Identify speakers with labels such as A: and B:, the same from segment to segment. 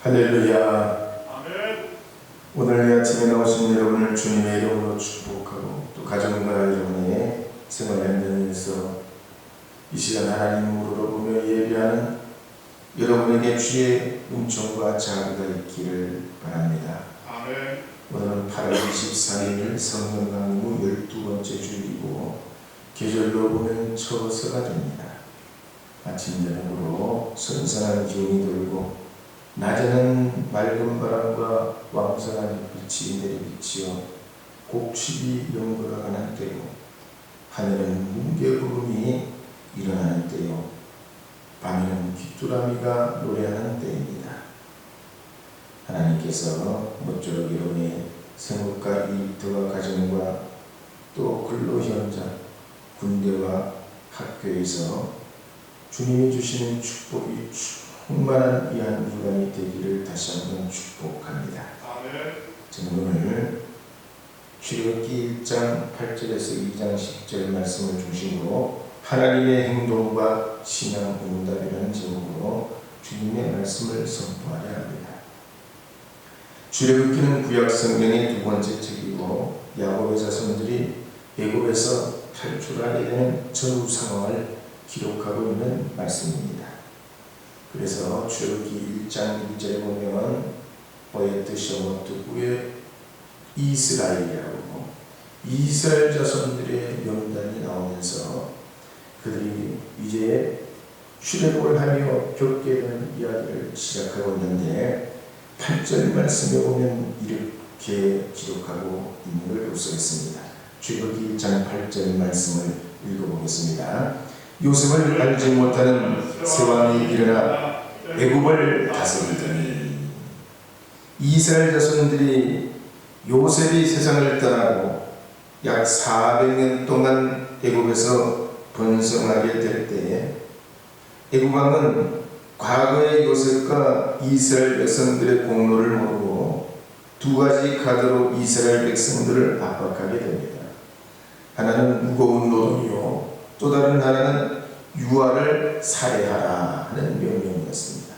A: 할렐루야.
B: 아멘.
A: 오늘 이 아침에 나오신 여러분을 주님의 이름으로 축복하고 또 가정과 여러분의 생활 현장에서 이 시간 하나님으로 보며 예배하는 여러분에게 주의 은총과 자비가 있기를 바랍니다.
B: 아멘.
A: 오늘은 8월 23일 성령 강림 후 12번째 주일이고 계절로 보면 처서가됩니다. 아침 저녁으로 선선한 기운이 돌고 낮에는 맑은 바람과 왕성한 빛이 내리비치어 곡식이 연거라가는 때요, 하늘은 뭉게구름이 일어나는 때요, 밤에는 귀뚜라미가 노래하는 때입니다. 하나님께서 모쪼록 여러분의 생업과 일터와 가정과 또 근로 현장, 군대와 학교에서 주님이 주시는 축복이 충만한 이한 주간이 되기를 다시 한번 축복합니다.
B: 아멘.
A: 저는 오늘 출애굽기 1장 8절에서 2장 10절 말씀을 중심으로 하나님의 행동과 신앙 응답이라는 제목으로 주님의 말씀을 선포하려 합니다. 출애굽기는 구약 성경의 두 번째 책이고 야곱의 자손들이 애굽에서 탈출하게 되는 전후 상황을 기록하고 있는 말씀입니다. 그래서 출애굽기 1장 1절에 보면 어의 셔머트구의 이스라엘이라고 이스라엘 자손들의 명단이 나오면서 그들이 이제 출애굽을 하며 겪게 되는 이야기를 시작하고 있는데 8절 말씀에 보면 이렇게 기록하고 있는 걸 볼 수 있습니다. 출애굽기 1장 8절 말씀을 읽어보겠습니다. 요셉을 알지 못하는 세왕이 일어나 애굽을 다스리더니 이스라엘 자손들이 요셉이 세상을 떠나고 약 400년 동안 애굽에서 번성하게 될 때에 애굽 왕은 과거의 요셉과 이스라엘 백성들의 공로를 모르고 두 가지 카드로 이스라엘 백성들을 압박하게 됩니다. 하나는 무거운 노동이요, 또 다른 하나는 유아를 살해하라 하는 명령이었습니다.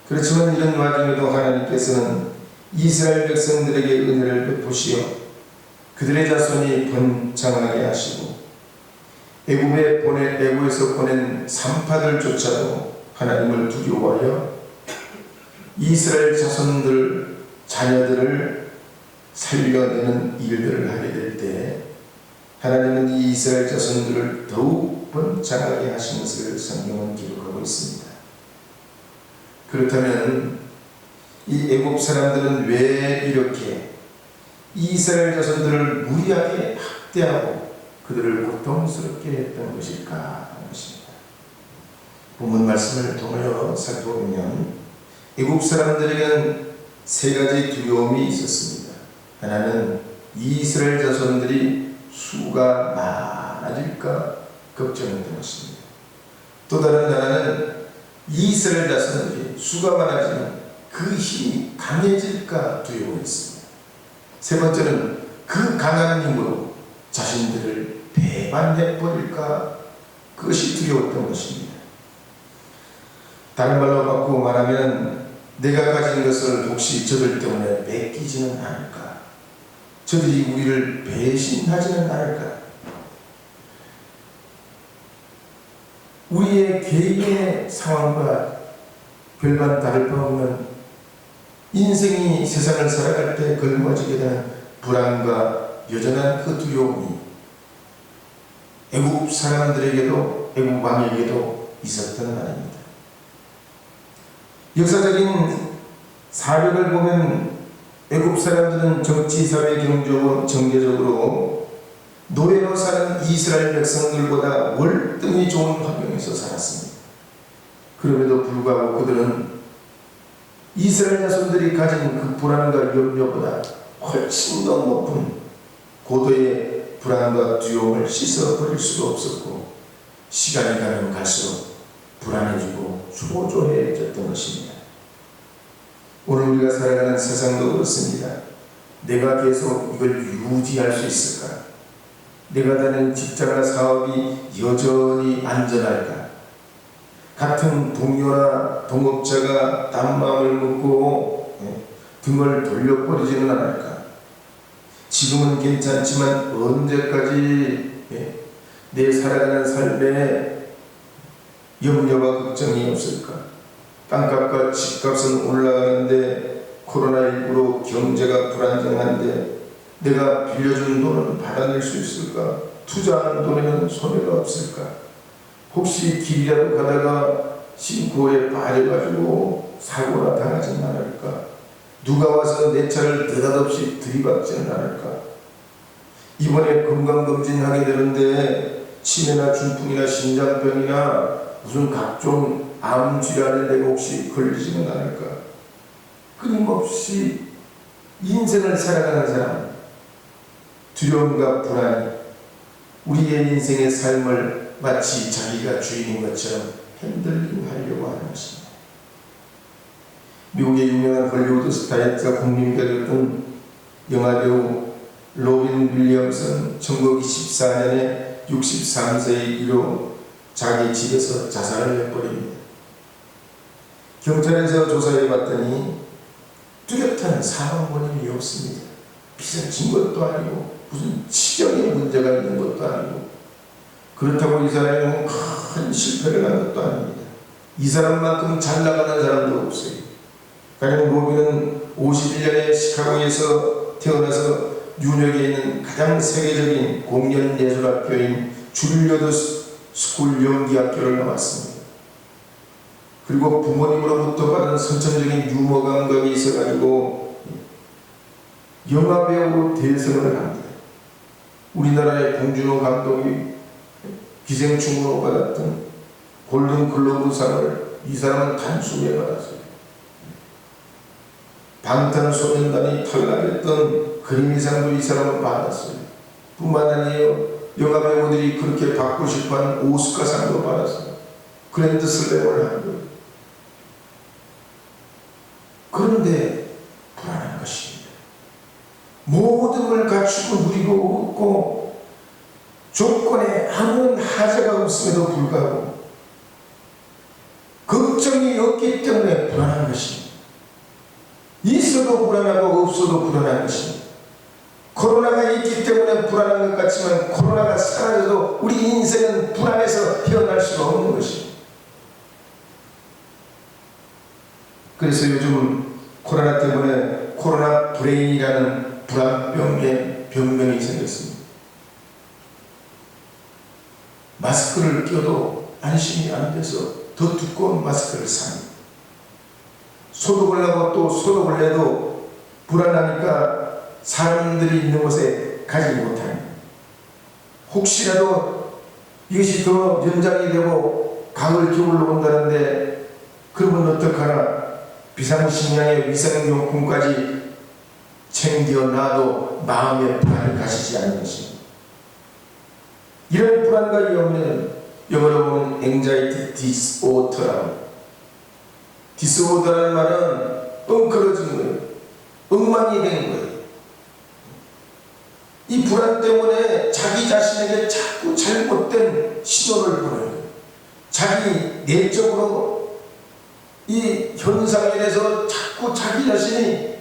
A: 그렇지만 이런 와중에도 하나님께서는 이스라엘 백성들에게 은혜를 베푸시어 그들의 자손이 번창하게 하시고 애굽에서 보낸 산파들조차도 하나님을 두려워하여 이스라엘 자녀들을 살려내는 일들을 하게 될 때 하나님은 이 이스라엘 자손들을 더욱 번창하게 하신 것을 성경은 기록하고 있습니다. 그렇다면 이 애굽 사람들은 왜 이렇게 이스라엘 자손들을 무리하게 학대하고 그들을 고통스럽게 했던 것일까 하는 것입니다. 본문 말씀을 통하여 살펴보면 애굽 사람들에게는 세 가지 두려움이 있었습니다. 하나는 이스라엘 자손들이 수가 많아질까 걱정했던 것입니다. 또 다른 하나는 이스라엘 자손들이 수가 많아지면 그 힘이 강해질까 두려워했습니다. 세 번째는 그 강한 힘으로 자신들을 배반해버릴까, 그것이 두려웠던 것입니다. 다른 말로 바꾸고 말하면 내가 가진 것을 혹시 저들 때문에 뺏기지는 않을까, 저들이 우리를 배신하지는 않을까, 우리의 개인의 상황과 별반 다를 바 없는 인생이 세상을 살아갈 때 걸머지게 되는 불안과 여전한 그 두려움이 애굽 사람들에게도 애굽 왕에게도 있었던 말입니다. 역사적인 사력을 보면 애굽 사람들은 정치, 사회, 경제적으로 노예로 사는 이스라엘 백성들보다 월등히 좋은 환경에서 살았습니다. 그럼에도 불구하고 그들은 이스라엘 자손들이 가진 그 불안과 염려보다 훨씬 더 높은 고도의 불안과 두려움을 씻어버릴 수가 없었고 시간이 가면 갈수록 불안해지고 초조해졌던 것입니다. 오늘 우리가 살아가는 세상도 그렇습니다. 내가 계속 이걸 유지할 수 있을까? 내가 다니는 직장과 사업이 여전히 안전할까? 같은 동료나 동업자가 딴 마음을 먹고 등을 돌려버리지는 않을까? 지금은 괜찮지만 언제까지 내 살아가는 삶에 염려와 걱정이 없을까? 땅값과 집값은 올라가는데 코로나19로 경제가 불안정한데 내가 빌려준 돈은 받아낼 수 있을까? 투자한 돈에는 손해가 없을까? 혹시 길이라도 가다가 신고에 빠져가지고 사고나 당하지는 않을까? 누가 와서 내 차를 느닷없이 들이박지는 않을까? 이번에 건강검진하게 되는데 치매나 중풍이나 심장병이나 무슨 각종 암질환에 내가 혹시 걸리지는 않을까? 끊임없이 인생을 살아가는 사람, 두려움과 불안, 우리의 인생의 삶을 마치 자기가 주인인 것처럼 핸들링하려고 하는 것입니다. 미국의 유명한 헐리우드 스타였자 국민배우였던 영화배우 로빈 윌리엄스는 1924년에 63세의 이로 자기 집에서 자살을 해버립니다. 경찰에서 조사해 봤더니 뚜렷한 사망 원인이 없습니다. 빚을 것도 아니고 무슨 치정의 문제가 있는 것도 아니고 그렇다고 이 사람이 큰 실패를 한 것도 아닙니다. 이 사람만큼 잘 나가는 사람도 없어요. 가령 로빈은 51년에 시카고에서 태어나서 뉴욕에 있는 가장 세계적인 공연예술학교인 줄리어드 스쿨 연기학교를 나왔습니다. 그리고 부모님으로부터 받은 선천적인 유머 감각이 있어가지고 영화배우로 대성을 합니다. 우리나라의 봉준호 감독이 기생충으로 받았던 골든글로브상을 이 사람은 단숨에 받았어요. 방탄소년단이 탈락했던 그래미상도 이 사람은 받았어요. 뿐만 아니에요. 영화배우들이 그렇게 받고 싶어하는 오스카상도 받았어요. 그랜드 슬램을 한 거예요. 그런데 불안한 것입니다. 모든 걸 갖추고 누리고 얻고 조건에 아무런 하자가 없음에도 불구하고 걱정이 없기 때문에 불안한 것입니다. 있어도 불안하고 없어도 불안한 것입니다. 코로나가 있기 때문에 불안한 것 같지만 코로나가 사라져도 우리 인생은 불안해서 헤어날 수가 없는 것입니다. 그래서 요즘 코로나 때문에 코로나 브레인이라는 불안병의 병명이 생겼습니다. 마스크를 껴도 안심이 안 돼서 더 두꺼운 마스크를 삽니다. 소독을 하고 또 소독을 해도 불안하니까 사람들이 있는 곳에 가지 못합니다. 혹시라도 이것이 더 연장이 되고 가을 겨울로 온다는데 그러면 어떡하나 비상식량의 위생용품까지 챙겨놔도 마음의 불안을 가지지 않는 것입니다. 이런 불안과 위험은 영어로 보면 anxiety disorder라고. 디스오더라는 말은 엉클어진 거예요. 엉망이 된 거예요. 이 불안 때문에 자기 자신에게 자꾸 잘못된 신호를 보내는 거예요. 자기 내적으로 이 현상에 대해서 자꾸 자기 자신이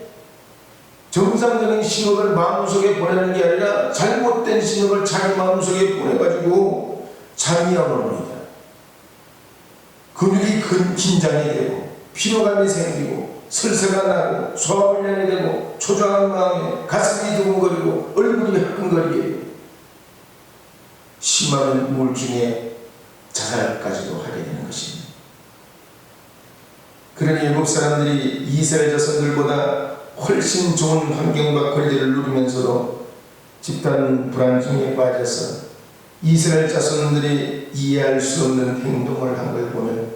A: 정상적인 신호를 마음속에 보내는 게 아니라 잘못된 신호를 자기 마음속에 보내가지고 잠이 안 옵니다. 근육이 긴장이 되고 피로감이 생기고 설사가 나고 소화불량이 되고 초조한 마음에 가슴이 두근거리고 얼굴이 화끈거리게 심한 우울증에 자살까지도 하게 되는 것입니다. 그러니 일곱 사람들이 이스라엘 자손들보다 훨씬 좋은 환경과 거리를 누리면서도 집단 불안증에 빠져서 이스라엘 자손들이 이해할 수 없는 행동을 한 걸 보면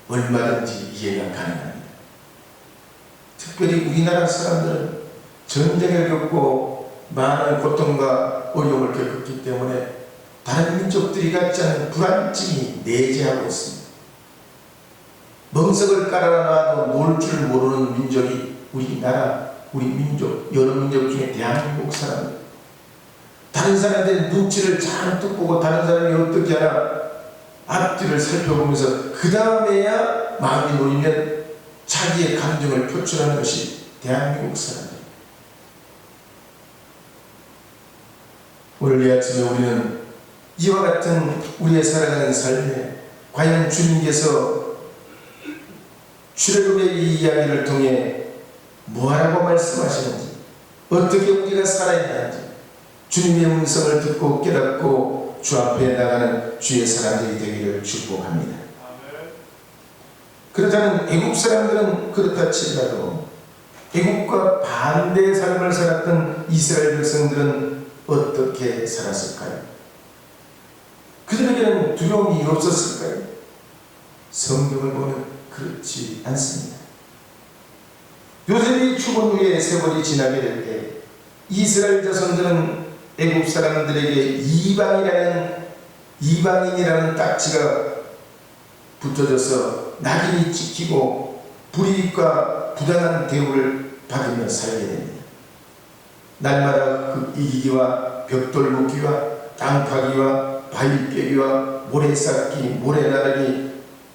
A: 얼마든지 이해가 가능합니다. 특별히 우리나라 사람들은 전쟁을 겪고 많은 고통과 어려움을 겪었기 때문에 다른 민족들이 갖지 않은 불안증이 내재하고 있습니다. 멍석을 깔아놔도 놀 줄 모르는 민족이 우리나라, 우리 민족, 여러 민족 중에 대한민국 사람들. 다른 사람들이 눈치를 잔뜩 보고 다른 사람이 어떻게 하나 앞뒤를 살펴보면서 그 다음에야 마음이 놓이면 자기의 감정을 표출하는 것이 대한민국 사람이에요. 오늘 이 아침에 우리는 이와 같은 우리의 살아가는 삶에 과연 주님께서 출애굽의 이 이야기를 통해 뭐하라고 말씀하시는지, 어떻게 우리가 살아야 하는지, 주님의 음성을 듣고 깨닫고 주 앞에 나가는 주의 사람들이 되기를 축복합니다. 그렇다면 애국 사람들은 그렇다 치더라도 애국과 반대의 삶을 살았던 이스라엘 백성들은 어떻게 살았을까요? 그들에게는 두려움이 없었을까요? 성경을 보면 그렇지 않습니다. 요셉이 죽은 후에 세월이 지나게 될 때 이스라엘 자손들은 애국 사람들에게 이방인이라는 딱지가 붙어져서 낙인이 찍히고 불이익과 부당한 대우를 받으며 살게 됩니다. 날마다 그 이기기와 벽돌 묻기와 땅 파기와 바위 깨기와 모래 쌓기, 모래 나르기,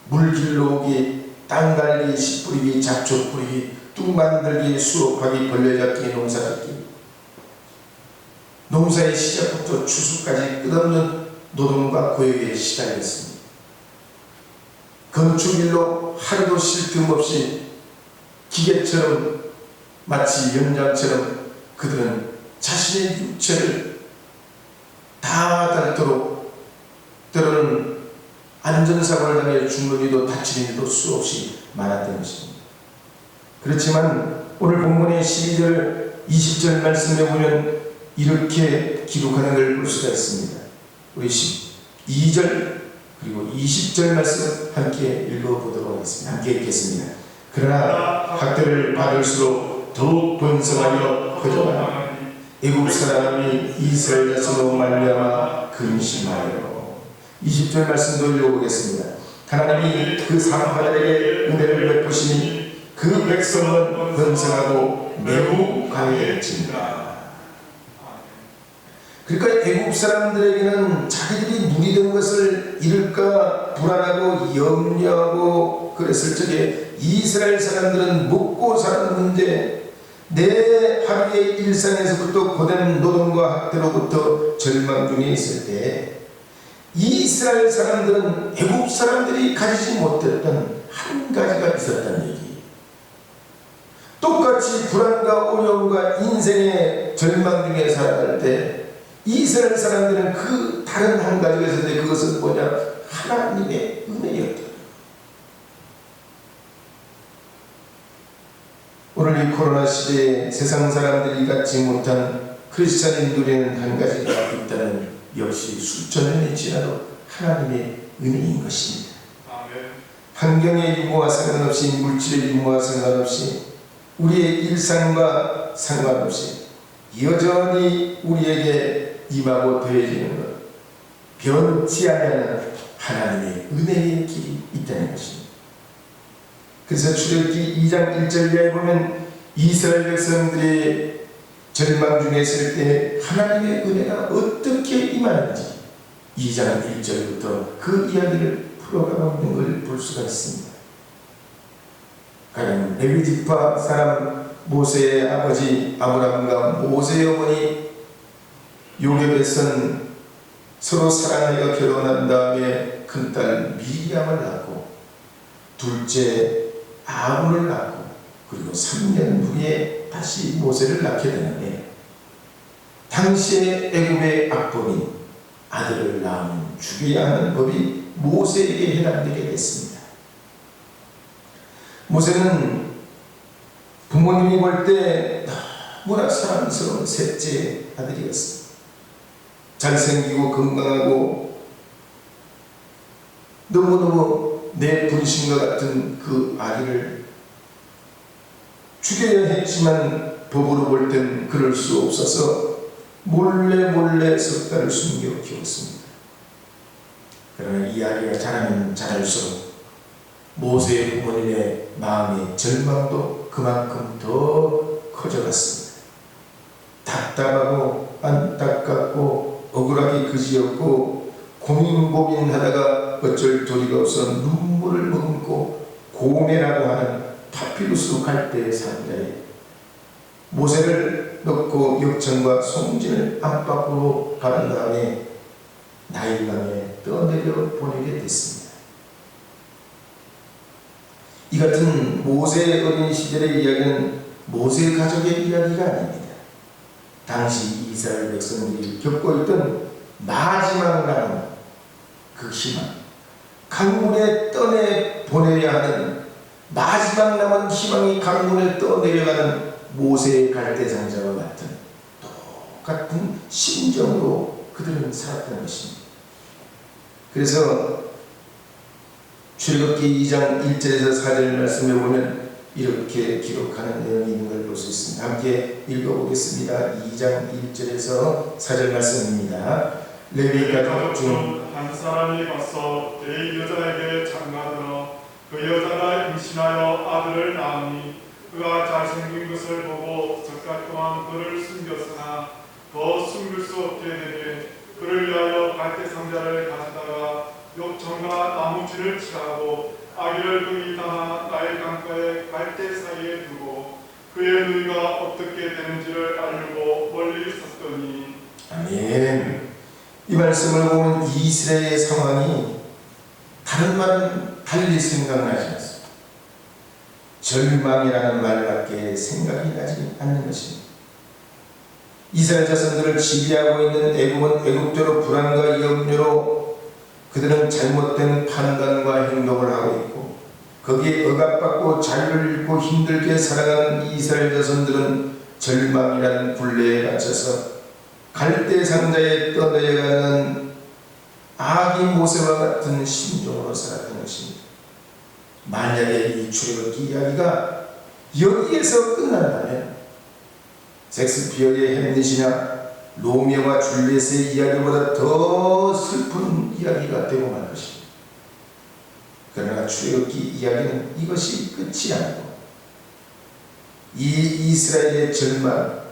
A: 물 길러 오기, 땅 갈기, 씨 뿌리기, 잡초 뿌리기, 뚝 만들기, 수업하기, 벌레잡기, 농사짓기. 농사의 시작부터 추수까지 끝없는 노동과 고역에 시달렸습니다. 건축일로 하루도 쉴 틈 없이 기계처럼 마치 연장처럼 그들은 자신의 육체를 다 닳도록 때로는 안전사고를 당해 죽는 이도 다치는 이도 수없이 많았던 것입니다. 그렇지만 오늘 본문의 12절 20절 말씀에 보면 이렇게 기록하는 걸 볼 수가 있습니다. 우리 12절 그리고 20절 말씀 함께 읽어보도록 하겠습니다. 함께 읽겠습니다. 그러나 학대를 받을수록 더욱 번성하여 커져가니 애국 사람이 이스라엘 자손으로 말미암아 근심하여. 20절 말씀도 읽어보겠습니다. 하나님이 그 상하들에게 은혜를 베푸시니 그 백성은 번성하고 매우 강해질지니라. 그러니까 애국 사람들에게는 자기들이 누리던 것을 잃을까 불안하고 염려하고 그랬을 적에 이스라엘 사람들은 먹고 사는 문제, 내 하루의 일상에서부터 고된 노동과 학대로부터 절망 중에 있을 때 이스라엘 사람들은 애국 사람들이 가지지 못했던 한 가지가 있었다는 얘기. 똑같이 불안과 어려움과 인생의 절망 중에 살아갈 때 이스라엘 사람들은 그 다른 한 가지가 있었는데 그것은 뭐냐? 하나님의 은혜였다. 오늘 이 코로나 시대에 세상 사람들이 갖지 못한 크리스찬이 누리는 한 가지가 있다는 역시 수천 년이 지나도 하나님의 은혜인 것입니다. 환경의 유무와 상관없이 물질의 유무와 상관없이 우리의 일상과 상관없이 여전히 우리에게 임하고 더해지는 것, 변치 않는 하나님의 은혜의 길이 있다는 것입니다. 그래서 출애굽기 2장 1절에 보면 이스라엘 백성들이 절망 중에 있을 때 하나님의 은혜가 어떻게 임하는지 2장 1절부터 그 이야기를 풀어가고 있는 걸 볼 수가 있습니다. 가령 레위지파 사람 모세의 아버지 아브라함과 모세의 어머니 요셉에선 서로 사랑하여 결혼한 다음에 큰딸 미리암을 낳고 둘째 아론을 낳고 그리고 3년 후에 다시 모세를 낳게 되는데 당시의 애굽의 악법인 아들을 낳으면 죽여야 하는 법이 모세에게 해당되게 됐습니다. 모세는 부모님이 볼 때 너무나 사랑스러운 셋째 아들이었습니다. 잘생기고 건강하고 너무너무 내 분신과 같은 그 아기를 죽여야 했지만 법으로 볼 땐 그럴 수 없어서 몰래 석 달을 숨겨 키웠습니다. 그러나 이 아기가 자라면 자랄수록 모세의 부모님의 마음의 절망도 그만큼 더 커져갔습니다. 답답하고 안타깝고 억울하기 그지없고 고민하다가 어쩔 도리가 없어 눈물을 머금고 고메라고 하는 파피루스 갈대 상자에 모세를 넣고 역청과 송진을 안팎으로 바른 다음에 나일강에 떠내려 보내게 됐습니다. 이 같은 모세 어린 시절의 이야기는 모세 가족의 이야기가 아닙니다. 당시 이스라엘 백성들이 겪고 있던 마지막 남은 그 희망, 강물에 떠내 보내야 하는 마지막 남은 희망이 강물에 떠내려가는 모세의 갈대상자와 같은 똑같은 심정으로 그들은 살았던 것입니다. 그래서 출애굽기 2장 1절에서 4절 말씀에 보면 이렇게 기록하는 내용이 있는 걸 볼 수 있습니다. 함께 읽어보겠습니다. 2장 1절에서 4절 말씀입니다. 레위 가족 중
B: 한 사람이 가서 내 여자에게 장가들어 그 여자가 임신하여 아들을 낳으니 그가 잘생긴 것을 보고 젓갈 동안 그를 숨겼으나 더 숨길 수 없게 되되 그를 위하여 갈대 상자를 가져다가 욕청과 나무줄을 칠하고 아기를 그 이다나 나일 강가의 갈대 사이에 두고 그의 누이가 어떻게 되는지를 알려고 멀리 섰더니.
A: 아멘. 이 말씀을 보면 이스라엘의 상황이 다른 말은 달리 생각나지 않습니다. 절망이라는 말밖에 생각이 나지 않는 것입니다. 이스라엘 자손들을 지배하고 있는 애국은 애국대로 불안과 염려로 그들은 잘못된 판단과 행동을 하고 있고 거기에 억압받고 자유를 잃고 힘들게 살아가는 이스라엘 자손들은 절망이라는 굴레에 갇혀서 갈대 상자에 떠내려가는 아기 모세와 같은 심정으로 살았던 것입니다. 만약에 이 출애굽기 이야기가 여기에서 끝난다면 섹스피어의 햄릿이나 로미오와 줄리엣의 이야기보다 더 슬픈 이야기가 되고 말 것입니다. 그러나 출애굽기 이야기는 이것이 끝이 아니고 이 이스라엘의 절망,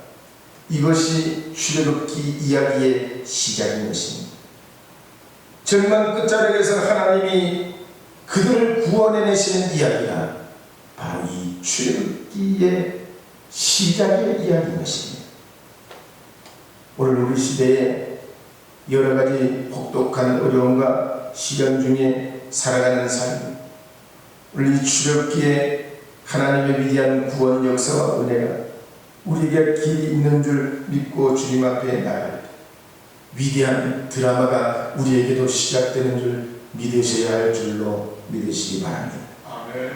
A: 이것이 출애굽기 이야기의 시작인 것입니다. 절망 끝자락에서 하나님이 그들을 구원해내시는 이야기가 바로 이 출애굽기의 시작의 이야기인 것입니다. 오늘 우리 시대에 여러 가지 혹독한 어려움과 시련 중에 살아가는 삶, 우리 이 출애굽기에 하나님의 위대한 구원 역사와 은혜가 우리에게 길이 있는 줄 믿고 주님 앞에 나갈 때 위대한 드라마가 우리에게도 시작되는 줄 믿으셔야 할 줄로 믿으시기 바랍니다.
B: 아멘.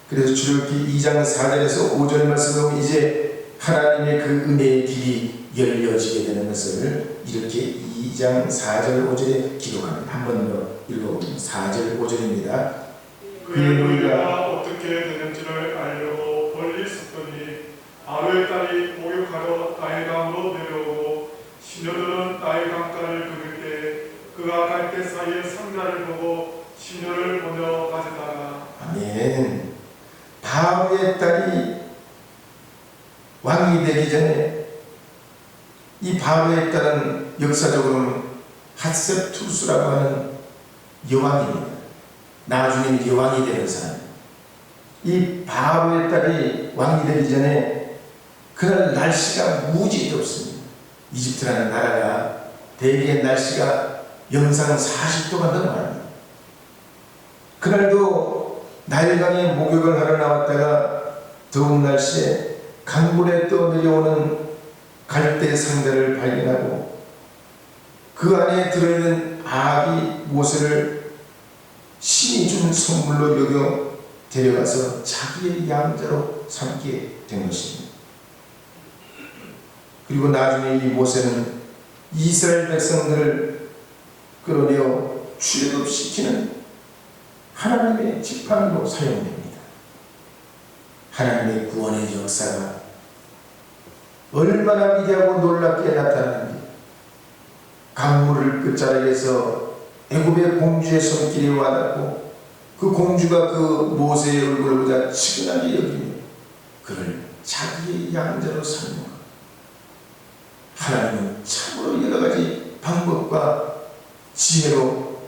A: 그래서 출애굽기 2장 4절에서 5절 말씀은 이제 하나님의 그 은혜의 길이 열려지게 되는 것을 이렇게 2장 4절 5절에 기록합니다. 한 번 더 읽어보면 4절 5절입니다.
B: 그의 누이가 어떻게 되는지를 알려고 멀리 섰더니 아로의 딸이 목욕하러 나일강으로 내려오고 시녀들은 나일강가를 그릴 때 그가 갈대 사이의 상자를 보고 시녀를 보며 가져다가.
A: 아멘. 바로의 딸이 왕이 되기 전에 이 바로의 딸은 역사적으로는 핫셉투스라고 하는 여왕입니다. 나중에 여왕이 되는 사람. 이 바로의 딸이 왕이 되기 전에 그날 날씨가 무지 덥습니다. 이집트라는 나라가 대개 날씨가 영상 40도가 넘어갑니다. 그날도 나일강에 목욕을 하러 나왔다가 더운 날씨에 강물에 떠내려오는 갈대 상자를 발견하고 그 안에 들어있는 아기 모세를 신이 준 선물로 여겨 데려가서 자기의 양자로 삼게 된 것입니다. 그리고 나중에 이 모세는 이스라엘 백성들을 끌어내어 출애굽시키는 하나님의 지팡이로 사용됩니다. 하나님의 구원의 역사가 얼마나 위대하고 놀랍게 나타나는지 강물을 끝자락에서 애굽의 공주의 손길에 와닿고 그 공주가 그 모세의 얼굴을 보자 측은하게 여기며 그를 자기의 양자로 삼는 것. 하나님은 참으로 여러 가지 방법과 지혜로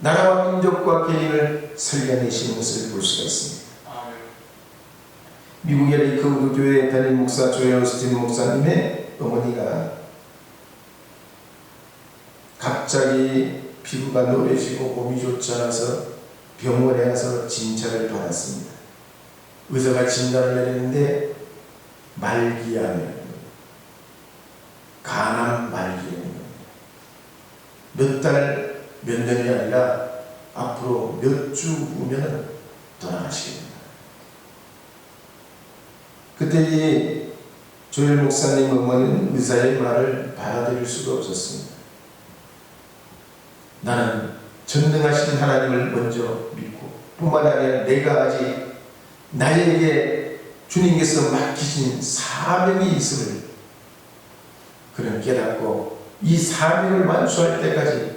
A: 나라와 민족과 개인을 살려내시는 것을 볼 수가 있습니다. 미국의 레이크우드 교회 담임 목사 조엘 오스틴 목사님의 어머니가 갑자기 피부가 노래지고 몸이 좋지 않아서 병원에 가서 진찰을 받았습니다. 의사가 진단을 내렸는데 말기암이에요. 간암 말기암이에요. 몇 달, 몇 년이 아니라 앞으로 몇 주 후면 돌아가시게 됩니다. 그때 이 조엘 목사님 어머니는 의사의 말을 받아들일 수가 없었습니다. 나는 전능하신 하나님을 먼저 믿고 뿐만 아니라 내가 아직 나에게 주님께서 맡기신 사명이 있음을 그는 깨닫고 이 사명을 완수할 때까지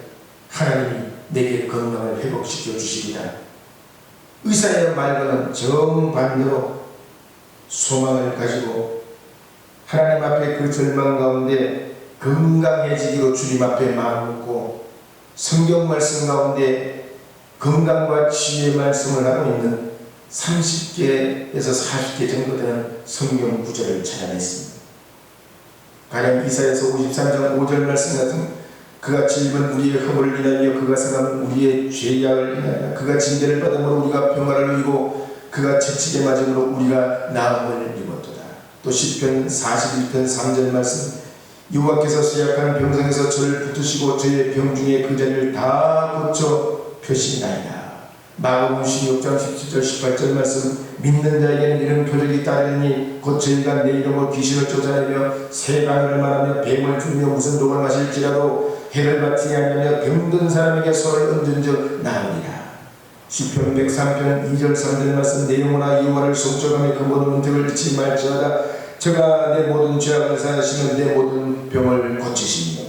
A: 하나님이 내게 건강을 회복시켜 주시리라. 의사의 말과는 정반대로 소망을 가지고 하나님 앞에 그 절망 가운데 건강해지기로 주님 앞에 마음 먹고 성경 말씀 가운데 건강과 치유의 말씀을 하고 있는 30개에서 40개 정도 되는 성경 구절을 찾아냈습니다. 가령 이사야서 53장 5절 말씀 같은 그가 찔은 우리의 허물을 인하여 그가 상한 우리의 죄악을 인하여 그가 징계를 받음으로 우리가 평화를 누리고 그가 채찍에 맞음으로 우리가 나음을 입었도다. 또 시편 41편 3절 말씀 여호와께서 쇠약한 병상에서 저를 붙으시고 저의 병중에 그 자리를 다 고쳐 펴시나이다. 마가복음 16장 17절 18절 말씀 믿는 자에게는 이런 표적이 따르니 곧 저희가 내 이름으로 귀신을 쫓아내며 새 강을 말하며 뱀을 주며 무슨 독을 마실지라도 해를 받지 아니하며 병든 사람에게 손을 얹은 즉 나으리라. 시편 103편 2절 3절 말씀 내 영혼아 여호와를 송축하며 그 모든 은택을 잊지 말지어다. 저가 내 모든 죄악을 사하시며 내 모든 병을 고치시며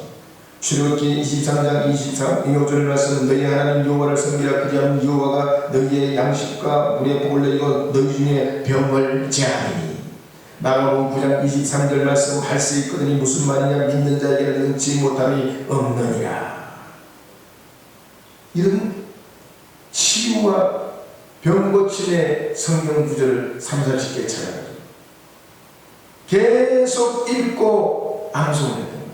A: 출애굽기 23장 25절 말씀 너희 하나님 여호와를 섬기라. 그리하면 여호와가 너희의 양식과 물의 복을 내리고 너희 중에 병을 제하리니. 마가복음 9장 23절 말씀 할 수 있거든이 무슨 말이냐 믿는 자에게는 능치 못함이 없느니라. 이런 치유와 병고침의 성경 구절을 30-40개 찾아가지고 계속 읽고 암송을 했던 거예요.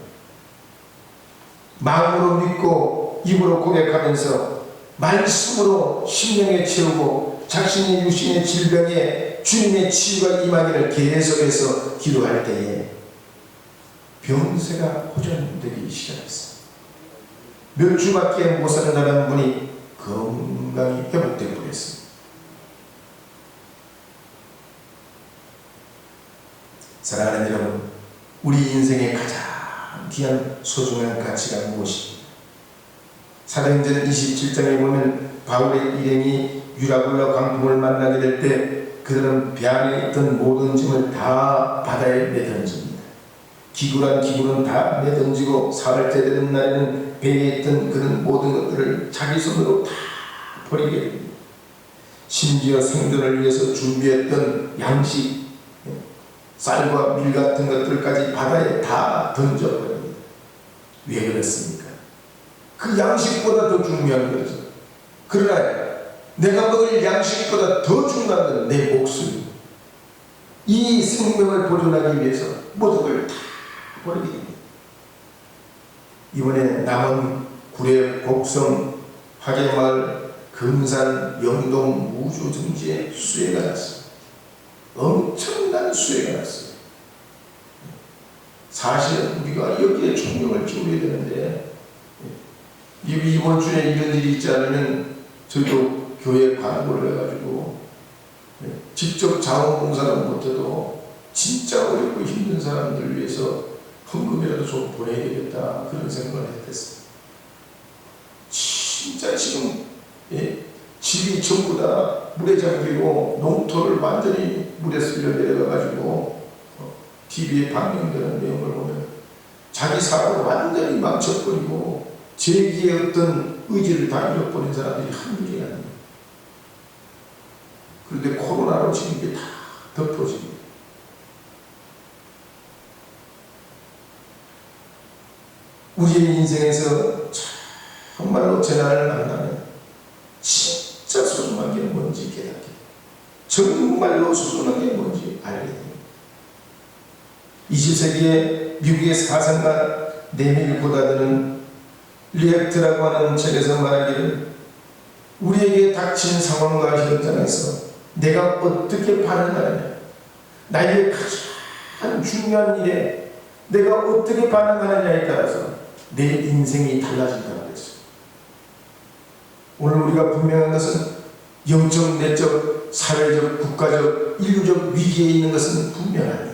A: 마음으로 믿고 입으로 고백하면서 말씀으로 심령에 채우고 자신의 육신의 질병에 주님의 치유가 임하기를 계속해서 기도할 때에 병세가 호전되기 시작했어요. 몇 주밖에 못 산다는 분이 건강이 회복되어 버렸습니다. 사랑하는 여러분, 우리 인생의 가장 귀한 소중한 가치가 무엇입니까? 사도행전 27장에 보면 바울의 일행이 유라굴라 광풍을 만나게 될 때 그들은 배 안에 있던 모든 짐을 다 바다에 내던집니다. 기구는 다 내던지고 사흘째 되는 날에는 배에 있던 그런 모든 것들을 자기 손으로 다 버리게 됩니다. 심지어 생존을 위해서 준비했던 양식, 쌀과 밀 같은 것들까지 바다에 다 던져버립니다. 왜 그렇습니까? 그 양식보다 더 중요한 거죠. 그러나 내가 먹을 양식보다 더 중요한 건 내 목숨입니다. 이 생명을 보존하기 위해서 모든 걸 다 버리게 됩니다. 이번에 남원, 구례, 곡성, 화계마을, 금산, 영동, 우주등지에 수해가 났어요. 엄청난 수해가 났어요. 사실은 우리가 여기에 총력을 기울여야 되는데 이번 주에 이런 일이 있지 않으면 저희도 교회 광고를 해가지고 직접 자원봉사는 못해도 진짜 어렵고 힘든 사람들 위해서 헌금이라도 좀 보내야 되겠다 그런 생각을 했었어요. 진짜 지금 집이 전부 다 물에 잠기고 농토를 완전히 물에 쓸려 내려가가지고 TV에 방영되는 내용을 보면 자기 사업을 완전히 망쳐버리고 재기의 어떤 의지를 다 잃어버린 사람들이 한둘이 아닙니다. 그런데 코로나로 지금 이게 다 덮어집니다. 우리의 인생에서 정말로 재난을 만나면 진짜 소중한 게 뭔지 깨닫게 됩니다. 정말로 소중한 게 뭔지 알게 됩니다. 20세기에 미국의 사상가 네밀 고다드는 리액트라고 하는 책에서 말하기를 우리에게 닥친 상황과 현장에서 내가 어떻게 반응하느냐, 나에게 가장 중요한 일에 내가 어떻게 반응하느냐에 따라서 내 인생이 달라진다고 했어요. 오늘 우리가 분명한 것은 영적, 내적, 사회적, 국가적, 인류적 위기에 있는 것은 분명합니다.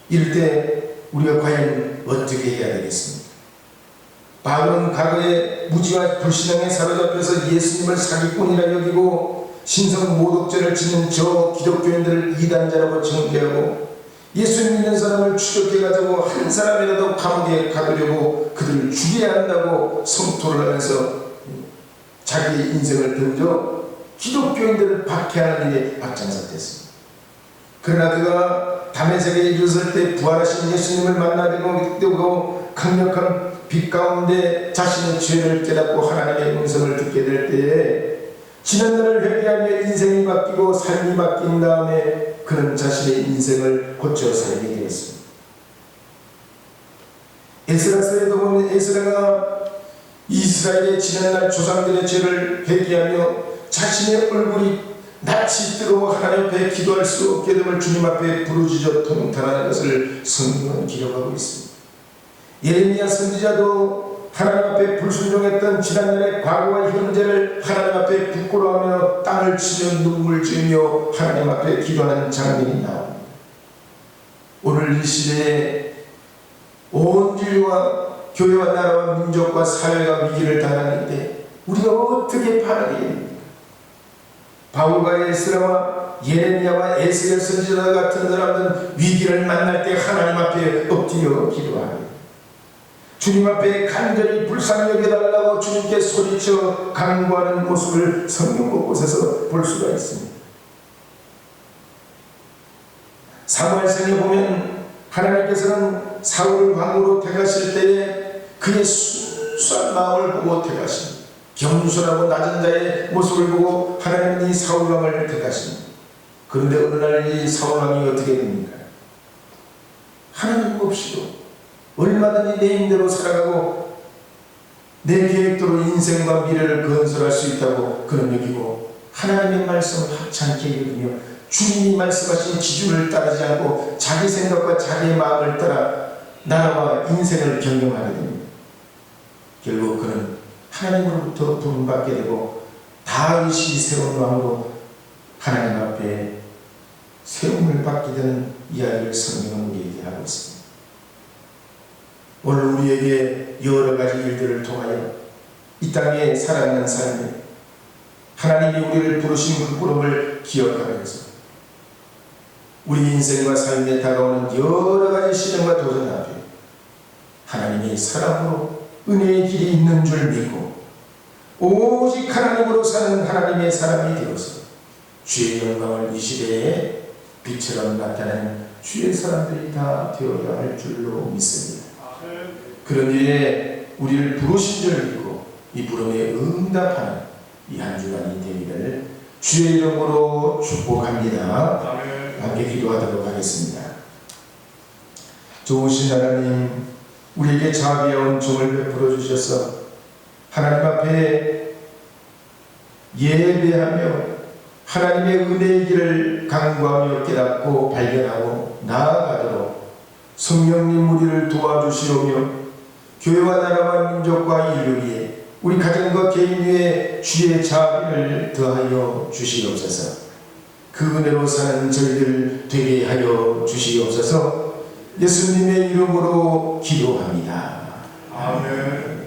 A: 이럴 때 우리가 과연 어떻게 해야 되겠습니까? 바울은 과거에 무지와 불신앙에 사로잡혀서 예수님을 사기꾼이라 여기고 신성 모독죄를 짓는 저 기독교인들을 이단자라고 정죄하고 예수님 믿는 사람을 추적해가지고 한 사람이라도 감옥에 가두려고 그들을 죽여야 한다고 성토를 하면서 자기의 인생을 던져 기독교인들을 박해하는 일에 앞장섰습니다. 그러나 그가 다메섹에 이르렀을 때 부활하신 예수님을 만나게 되고 강력한 빛 가운데 자신의 죄를 깨닫고 하나님의 음성을 듣게 될 때에 지난날을 회개하며 인생이 바뀌고 삶이 바뀐 다음에 그는 자신의 인생을 고쳐 살게 되었습니다. 에스라서에도 보면 에스라가 이스라엘의 지난날 조상들의 죄를 회개하며 자신의 얼굴이 낯이 뜨거워 하나님 앞에 기도할 수 없게 됨을 주님 앞에 부르짖어 통탄하는 것을 성경은 기록하고 있습니다. 예레미야 선지자도 하나님 앞에 불순종했던 지난날의 과거와 현재를 하나님 앞에 부끄러워하며 땅을 치며 눈물 지으며 하나님 앞에 기도하는 장면이 나옵니다. 오늘 이 시대에 온 인류와 교회와 나라와 민족과 사회가 위기를 당하는데 우리가 어떻게 반응해야 됩니까? 바울과 에스라와 예레미야와 에스겔 선지자 같은 사람들은 위기를 만날 때 하나님 앞에 엎드려 기도합니다. 주님 앞에 간절히 불쌍히 여겨달라고 주님께 소리쳐 간구하는 모습을 성경 곳곳에서 볼 수가 있습니다. 사무엘상에 보면 하나님께서는 사울을 왕으로 택하실 때에 그의 순수한 마음을 보고 택하십니다. 겸손하고 낮은 자의 모습을 보고 하나님은 이 사울왕을 택하십니다. 그런데 어느 날 이 사울왕이 어떻게 됩니까? 하나님 없이도 얼마든지 내 힘대로 살아가고 내 계획대로 인생과 미래를 건설할 수 있다고 그는 여기고 하나님의 말씀을 하찮게 여기며 주님이 말씀하신 기준을 따르지 않고 자기 생각과 자기의 마음을 따라 나라와 인생을 변경하게 됩니다. 결국 그는 하나님으로부터 부름받게 되고 다윗이 세운 왕으로 하나님 앞에 세움을 받게 되는 이야기를 성경은 우리에게 하고 있습니다. 오늘 우리에게 여러 가지 일들을 통하여 이 땅에 살아가는 삶에 하나님이 우리를 부르신 그 부름을 기억하면서 우리 인생과 삶에 다가오는 여러 가지 시련과 도전 앞에 하나님이 사랑으로 은혜의 길이 있는 줄 믿고 오직 하나님으로 사는 하나님의 사람이 되어서 주의 영광을 이 시대에 빛처럼 나타내는 주의 사람들이 다 되어야 할 줄로 믿습니다. 그런 일에 우리를 부르신 줄 믿고 이 부름에 응답하는 이 한 주간이 되기를 주의 이름으로 축복합니다. 함께 기도하도록 하겠습니다. 좋으신 하나님, 우리에게 자비와 은총을 베풀어 주셔서 하나님 앞에 예배하며 하나님의 은혜의 길을 간구하며 깨닫고 발견하고 나아가도록 성령님 우리를 도와주시오며 교회와 나라와 민족과 인류 위에 우리 가정과 개인 위에 주의 자비를 더하여 주시옵소서. 그 은혜로 사는 저희들 되게 하여 주시옵소서. 예수님의 이름으로 기도합니다.
B: 아멘.